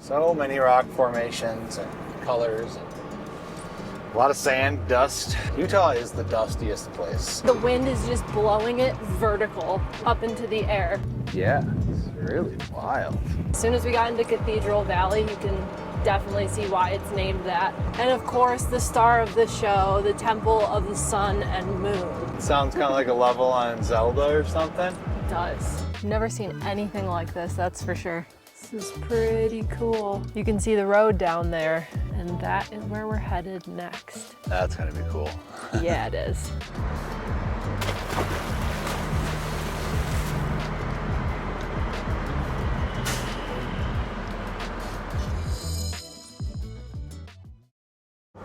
So many rock formations and colors. And a lot of sand, dust. Utah is the dustiest place. The wind is just blowing it vertical up into the air. Yeah, it's really wild. As soon as we got into Cathedral Valley, you can definitely see why it's named that. And of course, the star of the show, the Temple of the Sun and Moon. Sounds kind of like a level on Zelda or something. It does. Never seen anything like this, that's for sure. This is pretty cool. You can see the road down there, and that is where we're headed next. That's gonna be cool. Yeah, it is.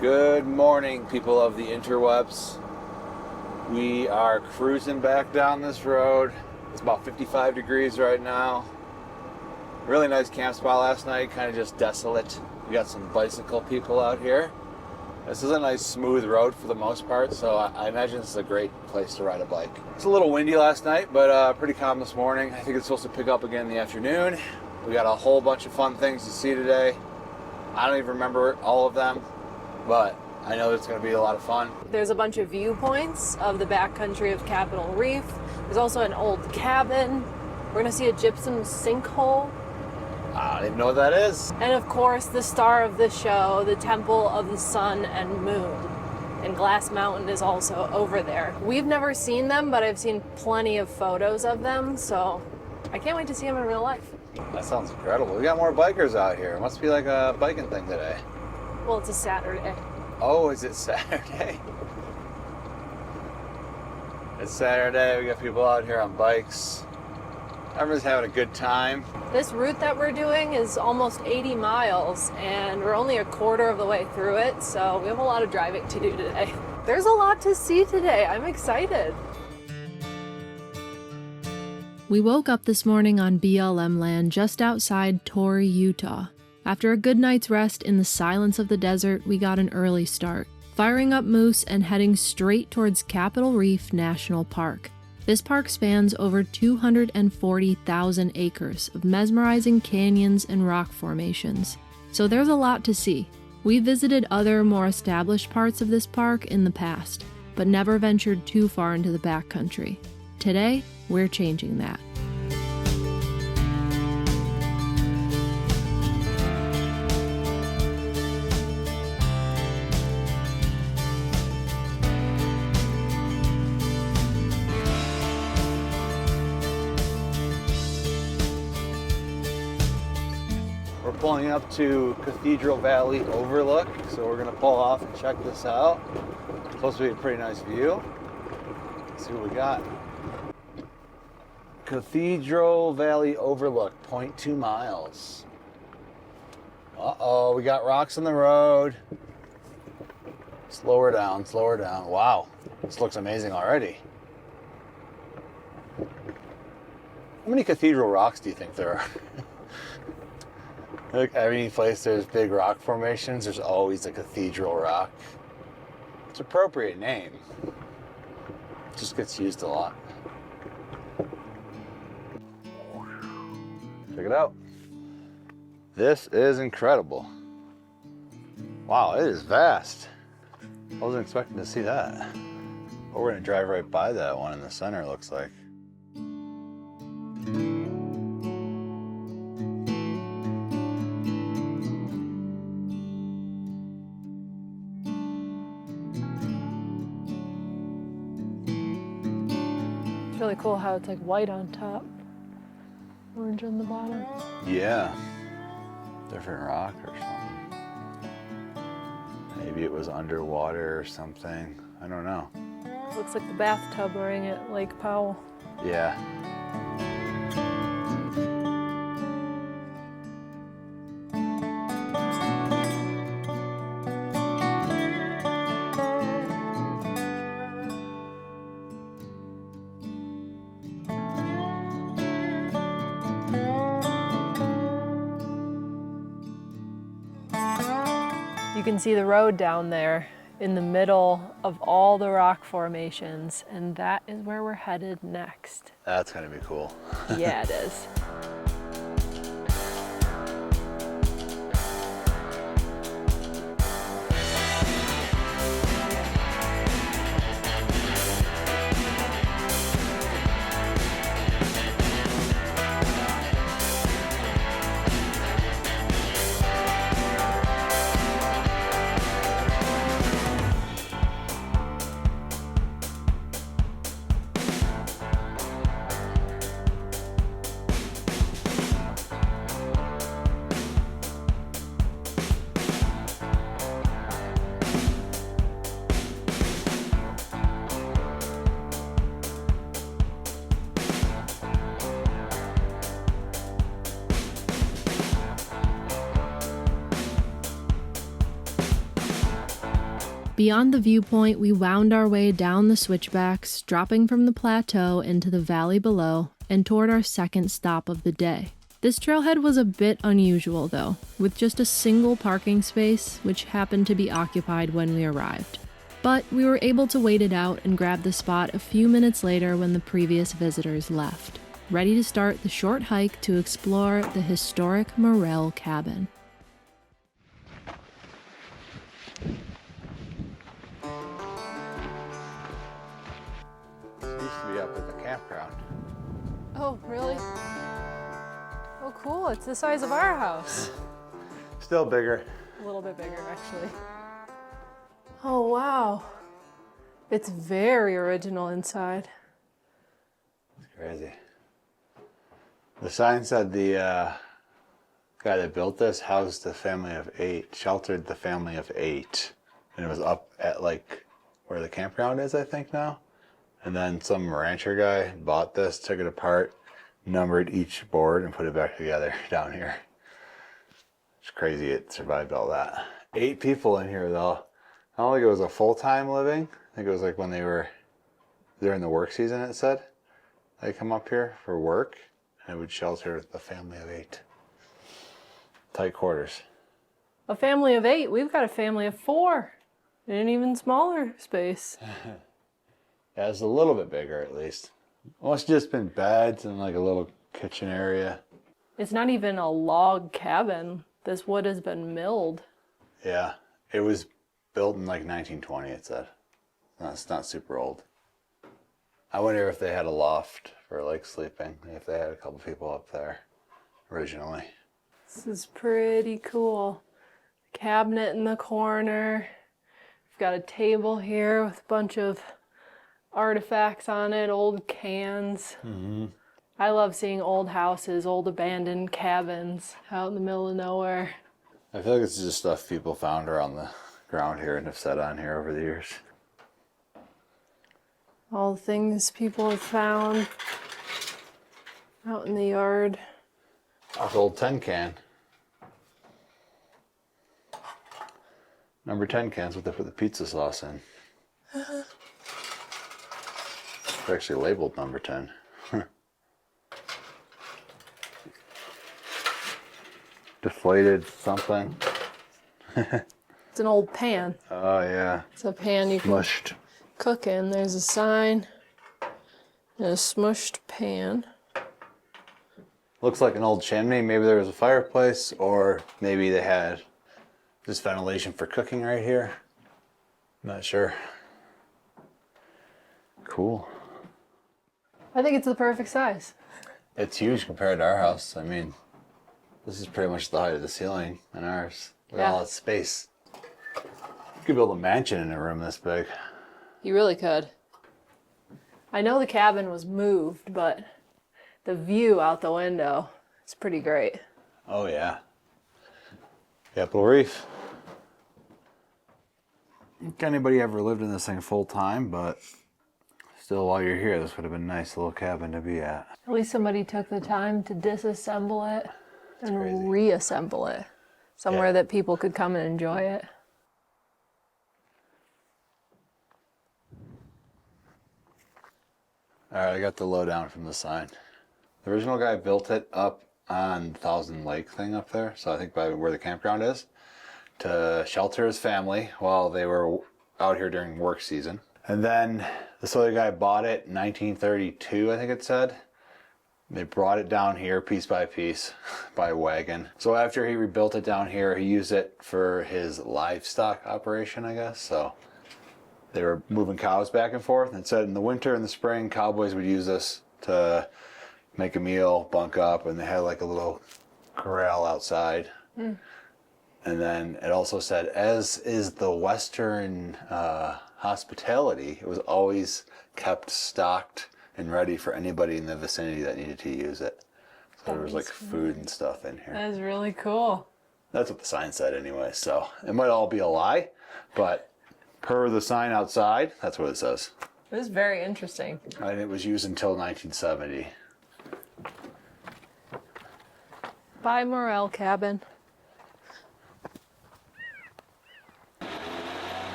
Good morning, people of the interwebs. We are cruising back down this road. It's about 55 degrees right now. Really nice camp spot last night, kind of just desolate. We got some bicycle people out here. This is a nice smooth road for the most part, so I imagine this is a great place to ride a bike. It's a little windy last night, but pretty calm this morning. I think it's supposed to pick up again in the afternoon. We got a whole bunch of fun things to see today. I don't even remember all of them, but I know it's going to be a lot of fun. There's a bunch of viewpoints of the backcountry of Capital Reef. There's also an old cabin. We're going to see a gypsum sinkhole. I don't even know what that is. And of course, the star of the show, the Temple of the Sun and Moon. And Glass Mountain is also over there. We've never seen them, but I've seen plenty of photos of them, so I can't wait to see them in real life. That sounds incredible. We got more bikers out here. It must be like a biking thing today. Well, it's a Saturday. Oh, is it Saturday? It's Saturday. We got people out here on bikes. Everyone's having a good time. This route that we're doing is almost 80 miles, and we're only a quarter of the way through it, so we have a lot of driving to do today. There's a lot to see today. I'm excited. We woke up this morning on BLM land just outside Torrey, Utah. After a good night's rest in the silence of the desert, we got an early start, firing up moose and heading straight towards Capital Reef National Park. This park spans over 240,000 acres of mesmerizing canyons and rock formations, so there's a lot to see. We visited other, more established parts of this park in the past, but never ventured too far into the backcountry. Today, we're changing that. We're pulling up to Cathedral Valley Overlook, so we're gonna pull off and check this out. It's supposed to be a pretty nice view. Let's see what we got. Cathedral Valley Overlook, 0.2 miles. Uh-oh, we got rocks in the road. Slow her down, slow her down. Wow, this looks amazing already. How many cathedral rocks do you think there are? Look, every place there's big rock formations, there's always a cathedral rock. It's an appropriate name. It just gets used a lot. Check it out. This is incredible. Wow, it is vast. I wasn't expecting to see that. But we're gonna drive right by that one in the center, it looks like. It's really cool how it's like white on top, orange on the bottom. Yeah. Different rock or something. Maybe it was underwater or something. I don't know. Looks like the bathtub we're in at Lake Powell. Yeah. You can see the road down there in the middle of all the rock formations, and that is where we're headed next. That's gonna be cool. Yeah, it is. Beyond the viewpoint, we wound our way down the switchbacks, dropping from the plateau into the valley below and toward our second stop of the day. This trailhead was a bit unusual though, with just a single parking space, which happened to be occupied when we arrived. But we were able to wait it out and grab the spot a few minutes later when the previous visitors left, ready to start the short hike to explore the historic Morrell cabin. It used to be up at the campground. Oh, really? Oh, cool. It's the size of our house. Still bigger. A little bit bigger, actually. Oh, wow. It's very original inside. It's crazy. The sign said the guy that built this housed the family of 8, sheltered the family of 8. And it was up at like where the campground is, I think now. And then some rancher guy bought this, took it apart, numbered each board, and put it back together down here. It's crazy it survived all that. 8 people in here though. I don't think it was a full-time living. I think it was like when they were during the work season, it said. They come up here for work, and it would shelter the family of 8. Tight quarters. A family of 8. We've got a family of 4 in an even smaller space. Yeah, it's a little bit bigger at least. Well, it's just been beds and like a little kitchen area. It's not even a log cabin. This wood has been milled. Yeah, it was built in like 1920, it said. No, it's not super old. I wonder if they had a loft for like sleeping, if they had a couple people up there originally. This is pretty cool. Cabinet in the corner. We've got a table here with a bunch of artifacts on it, old cans. Mm-hmm. I love seeing old houses, old abandoned cabins out in the middle of nowhere. I feel like this is just stuff people found around the ground here and have set on here over the years. All the things people have found out in the yard. This old 10 can. Number 10 cans, what they put the pizza sauce in. They're actually labeled number 10. Deflated something. It's an old pan. Oh yeah. It's a pan you can Mushed. cook in. There's a sign and a smushed pan. Looks like an old chimney. Maybe there was a fireplace, or maybe they had just ventilation for cooking right here. Not sure. Cool. I think it's the perfect size. It's huge compared to our house. I mean, this is pretty much the height of the ceiling in ours. With all that space. You could build a mansion in a room this big. You really could. I know the cabin was moved, but the view out the window is pretty great. Oh yeah. Cathedral Reef. I don't think anybody ever lived in this thing full time, but still, while you're here, this would have been a nice little cabin to be at. At least somebody took the time to disassemble it and crazy. reassemble it somewhere that people could come and enjoy it. All right, I got the lowdown from the sign. The original guy built it up on Thousand Lake thing up there, so I think by where the campground is, to shelter his family while they were out here during work season. And then this other guy bought it in 1932, I think it said. They brought it down here piece by piece by wagon. So after he rebuilt it down here, he used it for his livestock operation, I guess. So they were moving cows back and forth. And it said in the winter and the spring, cowboys would use this to make a meal, bunk up, and they had like a little corral outside. Mm. And then it also said, as is the Western hospitality, it was always kept stocked and ready for anybody in the vicinity that needed to use it. So there was like food and stuff in here. That is really cool. That's what the sign said anyway, so it might all be a lie, but per the sign outside, that's what it says. It was very interesting. And it was used until 1970. Bye, Morrell cabin.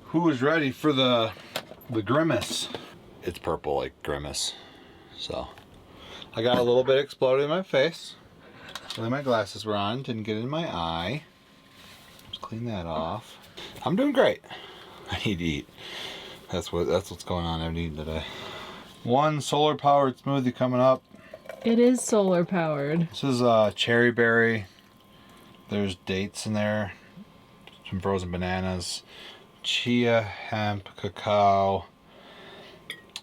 Who is ready for the grimace? It's purple like grimace. So I got a little bit exploded in my face. So then my glasses were on, didn't get in my eye. Just clean that off. I'm doing great. I need to eat. That's what's going on. I'm eating today. One solar powered smoothie coming up. It is solar powered. This is cherry berry. There's dates in there. Some frozen bananas. Chia, hemp, cacao.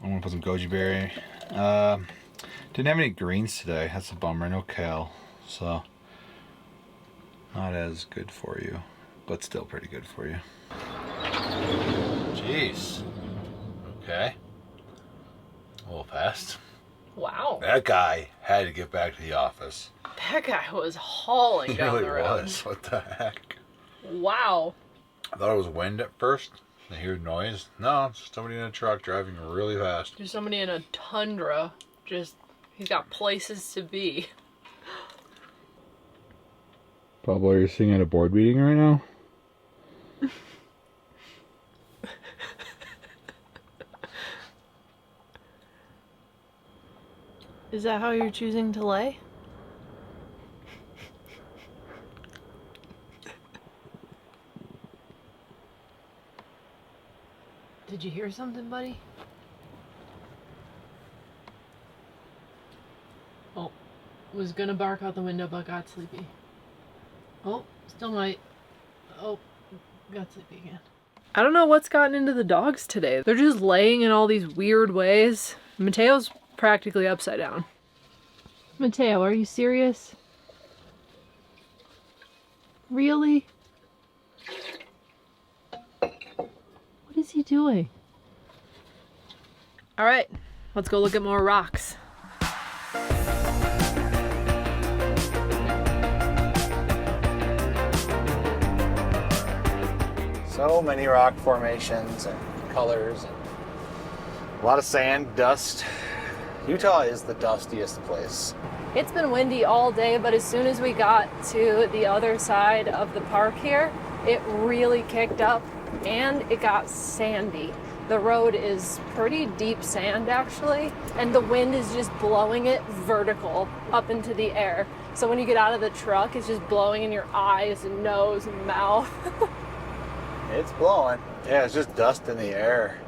I'm gonna put some goji berry. Didn't have any greens today. That's a bummer. No kale. So not as good for you, but still pretty good for you. Jeez. Okay. A little fast. Wow. That guy had to get back to the office. That guy was hauling He down really the road. was. What the heck? Wow. I thought it was wind at first. I hear noise. No, it's somebody in a truck driving really fast. There's somebody in a tundra. He's got places to be. Pablo, you're sitting at a board meeting right now? Is that how you're choosing to lay? Did you hear something, buddy? Oh, was gonna bark out the window but got sleepy. Oh, still might. Oh, got sleepy again. I don't know what's gotten into the dogs today. They're just laying in all these weird ways. Mateo's practically upside down. Mateo, are you serious? Really? What is he doing? All right, let's go look at more rocks. So many rock formations and colors and a lot of sand, dust. Utah is the dustiest place. It's been windy all day, but as soon as we got to the other side of the park here, it really kicked up and it got sandy. The road is pretty deep sand actually, and the wind is just blowing it vertical up into the air. So when you get out of the truck, it's just blowing in your eyes and nose and mouth. It's blowing. Yeah, it's just dust in the air.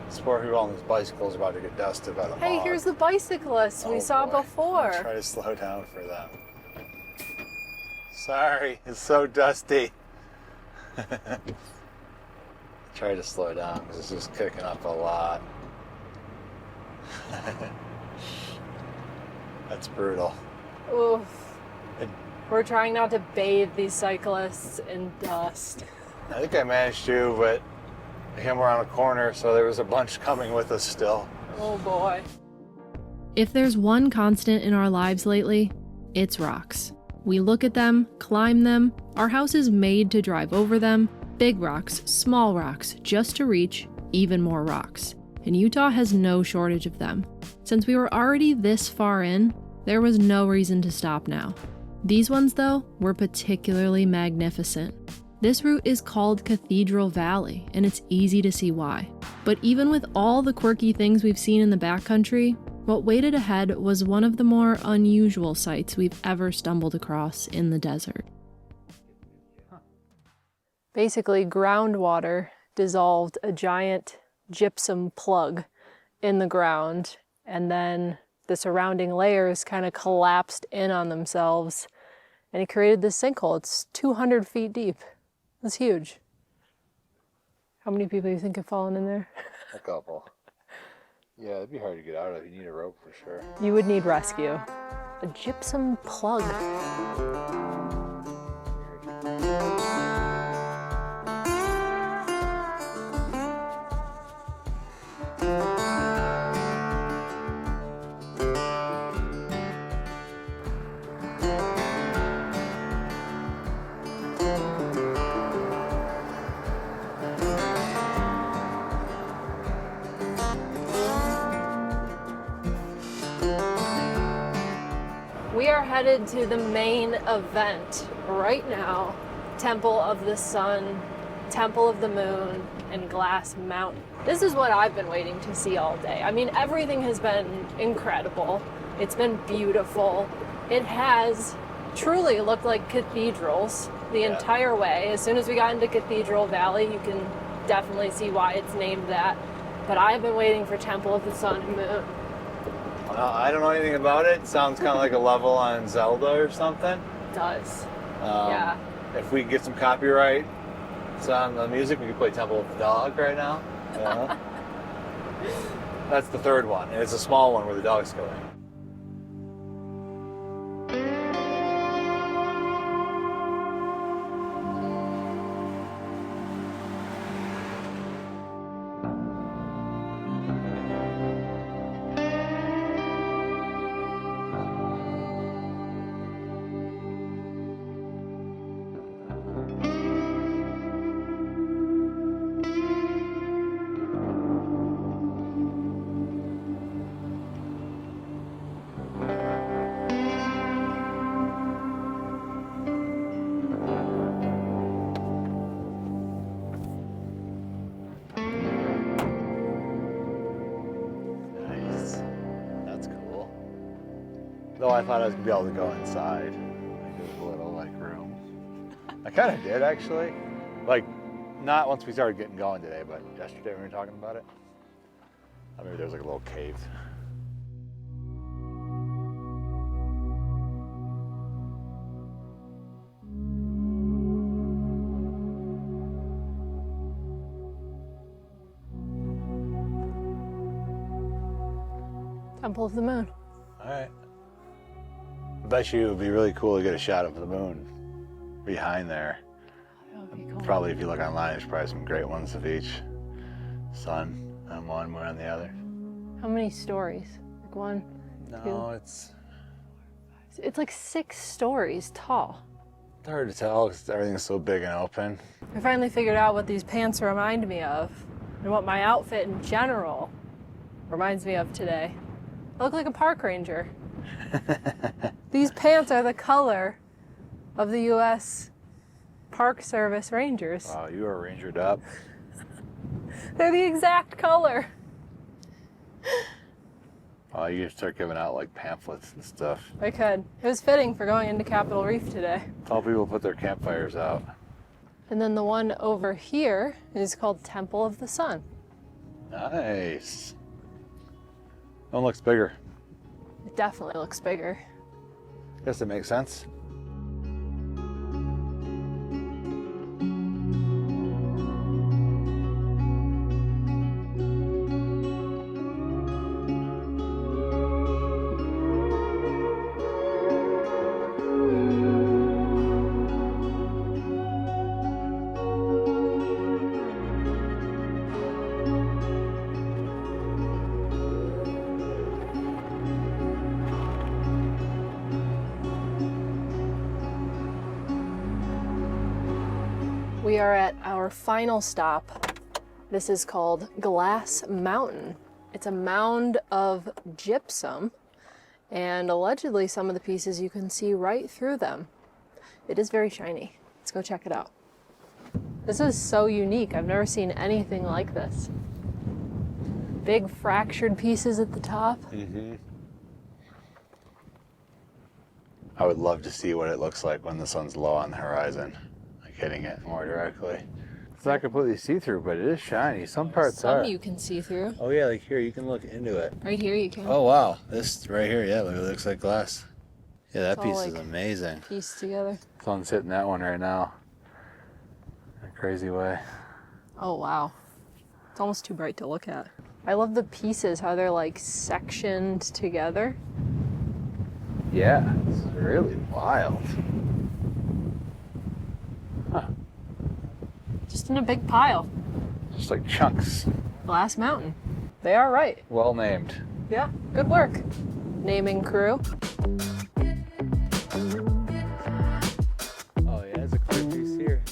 This poor people on these bicycles are about to get dusted by the Hey, fog. here's the bicyclists we saw boy. before. Try to slow down for them. Sorry, it's so dusty. Try to slow down because it's just kicking up a lot. That's brutal. Oof. We're trying not to bathe these cyclists in dust. I think I managed to, but I came around a corner, so there was a bunch coming with us still. Oh boy. If there's one constant in our lives lately, it's rocks. We look at them, climb them, our house is made to drive over them, big rocks, small rocks, just to reach even more rocks. And Utah has no shortage of them. Since we were already this far in, there was no reason to stop now. These ones, though, were particularly magnificent. This route is called Cathedral Valley, and it's easy to see why. But even with all the quirky things we've seen in the backcountry, what waited ahead was one of the more unusual sights we've ever stumbled across in the desert. Basically, groundwater dissolved a giant gypsum plug in the ground, and then the surrounding layers kind of collapsed in on themselves, and it created this sinkhole. It's 200 feet deep. It's huge. How many people do you think have fallen in there? A couple. Yeah, it'd be hard to get out of. You need a rope for sure. You would need rescue. A gypsum plug. We are headed to the main event right now, Temple of the Sun Temple of the Moon, and Glass Mountain. This is what I've been waiting to see all day. I mean, everything has been incredible. It's been beautiful. It has truly looked like cathedrals the entire way. As soon as we got into Cathedral Valley, you can definitely see why it's named that. But I've been waiting for Temple of the Sun and Moon. I don't know anything about it. Sounds kind of like a level on Zelda or something. It does. Yeah. If we get some copyright on the music, we could play Temple of the Dog right now. Yeah. That's the third one. And it's a small one where the dog's going. Though I thought I was gonna be able to go inside. Like there's a little like room. I kind of did actually. Like not once we started getting going today, but yesterday when we were talking about it. I mean, there's like a little cave. Temple of the Moon. All right. I bet you it would be really cool to get a shot of the moon behind there. That would be cool. Probably if you look online, there's probably some great ones of each. Sun on one, moon on the other. How many stories? Like one, No, it's It's like 6 stories tall. hard to tell because everything's so big and open. I finally figured out what these pants remind me of and what my outfit in general reminds me of today. I look like a park ranger. These pants are the color of the U.S. Park Service Rangers. Wow, you are rangered up. They're the exact color. Oh, you can start giving out like pamphlets and stuff. I could. It was fitting for going into Capitol Reef today. Tell people to put their campfires out. And then the one over here is called Temple of the Sun. Nice. One looks bigger. It definitely looks bigger. Guess it makes sense. We are at our final stop. This is called Glass Mountain. It's a mound of gypsum, and allegedly some of the pieces you can see right through them. It is very shiny. Let's go check it out. This is so unique. I've never seen anything like this. Big fractured pieces at the top. Mm-hmm. I would love to see what it looks like when the sun's low on the horizon. Hitting it more directly. It's not completely see-through, but it is shiny. Some parts are. Some you can see through. Oh yeah, like here, you can look into it. Right here you can. Oh wow, this right here, yeah, it looks like glass. Yeah, that It's all, piece is like, amazing. Pieced together. Sun's hitting that one right now. In a crazy way. Oh wow. It's almost too bright to look at. I love the pieces, how they're like sectioned together. Yeah, it's really wild. Huh. Just in a big pile. Just like chunks. Glass Mountain. They are right. Well named. Yeah, good work. Naming crew. Oh yeah, there's a clear piece here.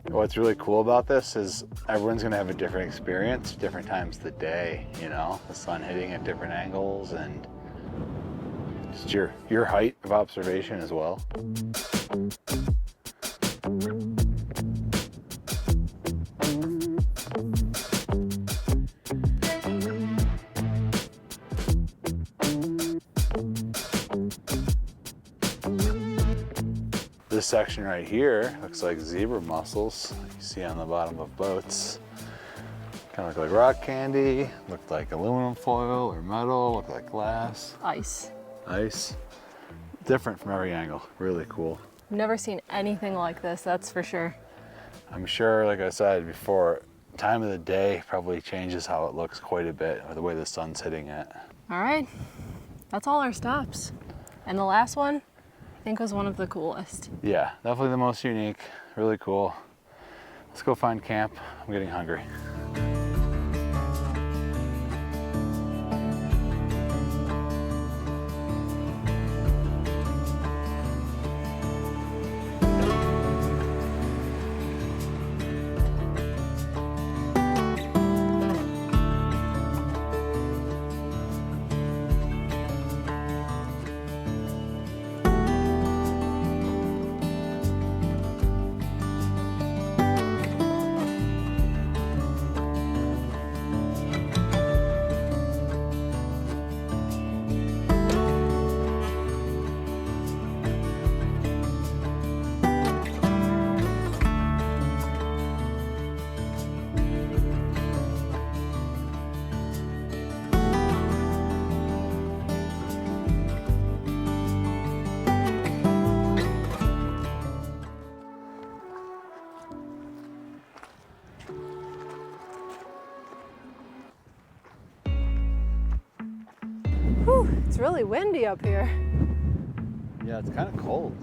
What's really cool about this is everyone's gonna have a different experience, different times of the day, you know? The sun hitting at different angles and Just your height of observation as well. This section right here looks like zebra mussels you see on the bottom of boats. Kind of look like rock candy, looked like aluminum foil or metal, looked like glass. Ice. Ice. Different from every angle, really cool. Never seen anything like this, that's for sure. I'm sure, like I said before, time of the day probably changes how it looks quite a bit, or the way the sun's hitting it. All right, that's all our stops. And the last one, I think was one of the coolest. Yeah, definitely the most unique, really cool. Let's go find camp, I'm getting hungry. Whew, it's really windy up here. Yeah, it's kind of cold.